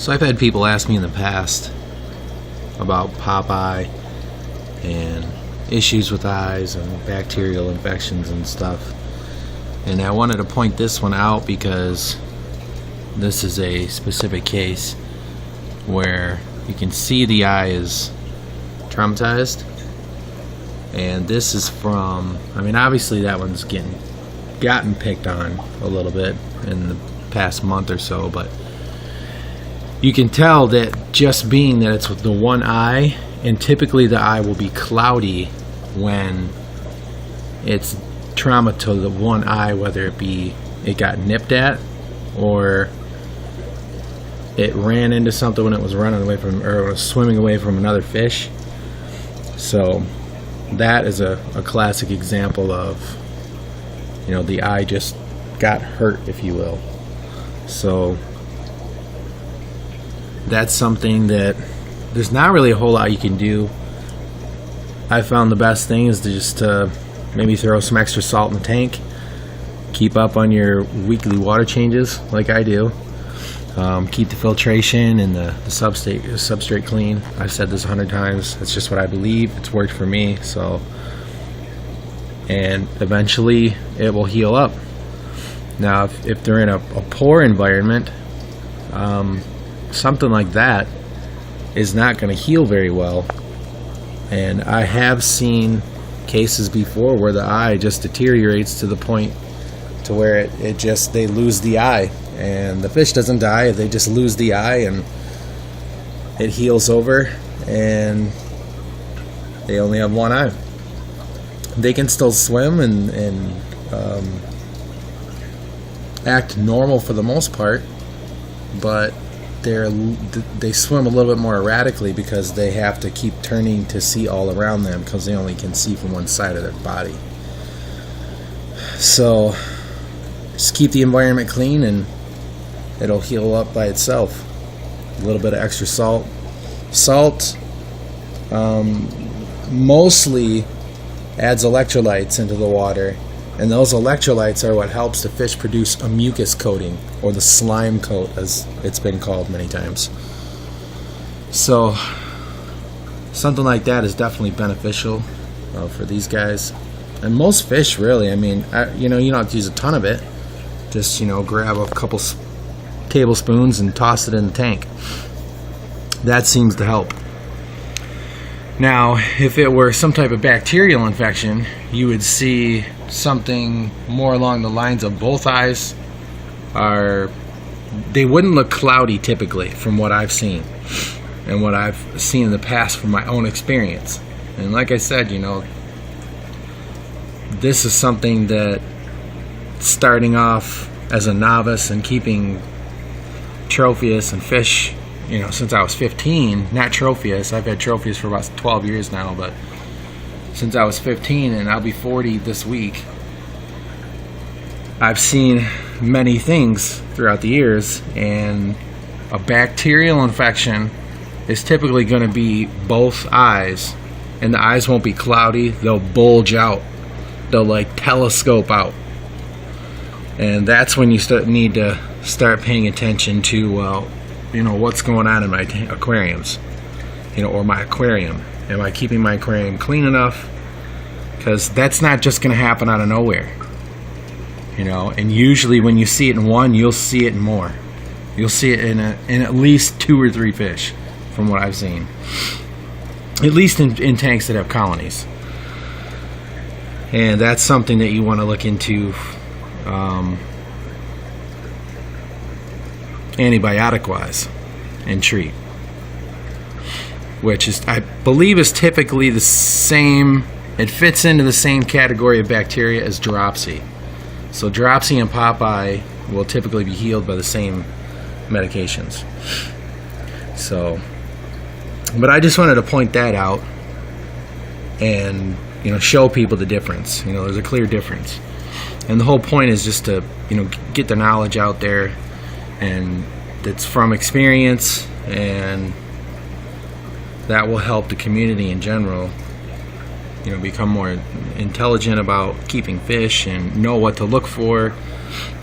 So I've had people ask me in the past about Popeye and issues with eyes and bacterial infections and stuff. And I wanted to point this one out because this is a specific case where you can see the eye is traumatized. And this is from, I mean, obviously that one's gotten picked on a little bit in the past month or so, but you can tell that just being that it's with the one eye, and typically the eye will be cloudy when it's trauma to the one eye, whether it be it got nipped at or it ran into something when it was running away from, or was swimming away from another fish. So that is a classic example of, you know, the eye just got hurt, if you will. So that's something that there's not really a whole lot you can do. I found the best thing is to just maybe throw some extra salt in the tank, keep up on your weekly water changes like I do, keep the filtration and the substrate clean. I've said this 100 times. It's just what I believe. It's worked for me. So, and eventually it will heal up. Now if they're in a poor environment, something like that is not going to heal very well. And I have seen cases before where the eye just deteriorates to the point to where it just, they lose the eye, and the fish doesn't die, they just lose the eye and it heals over and they only have one eye. They can still swim and act normal for the most part, but they swim a little bit more erratically because they have to keep turning to see all around them because they only can see from one side of their body. So just keep the environment clean and it'll heal up by itself. A little bit of extra salt. Salt mostly adds electrolytes into the water, and those electrolytes are what helps the fish produce a mucus coating, or the slime coat as it's been called many times. So something like that is definitely beneficial for these guys. And most fish, really, I mean, you don't have to use a ton of it. Just, grab a couple tablespoons and toss it in the tank. That seems to help. Now, if it were some type of bacterial infection, you would see something more along the lines of both eyes they wouldn't look cloudy typically, from what I've seen and what I've seen in the past from my own experience. And like I said, this is something that, starting off as a novice and keeping Tropheus and fish, since I was 15, not Tropheus, I've had Tropheus for about 12 years now, but since I was 15, and I'll be 40 this week, I've seen many things throughout the years, and a bacterial infection is typically going to be both eyes, and the eyes won't be cloudy, they'll bulge out, they'll telescope out. And that's when you need to start paying attention to, what's going on in my aquariums, or my aquarium. Am I keeping my aquarium clean enough? Because that's not just going to happen out of nowhere, And usually when you see it in one, you'll see it in more. You'll see it in at least 2 or 3 fish, from what I've seen. At least in tanks that have colonies. And that's something that you want to look into. Antibiotic wise and treat, which is, I believe, is typically the same. It fits into the same category of bacteria as dropsy. So dropsy and Popeye will typically be healed by the same medications. So, but I just wanted to point that out and show people the difference. There's a clear difference. And the whole point is just to, get the knowledge out there, and it's from experience, and that will help the community in general, become more intelligent about keeping fish and know what to look for,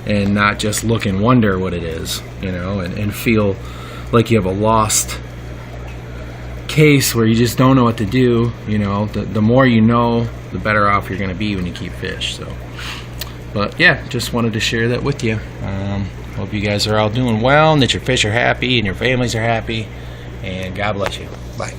and not just look and wonder what it is, and feel like you have a lost case where you just don't know what to do. You know, the more you know, the better off you're going to be when you keep fish. So, but yeah, just wanted to share that with you. Hope you guys are all doing well and that your fish are happy and your families are happy. And God bless you. Bye.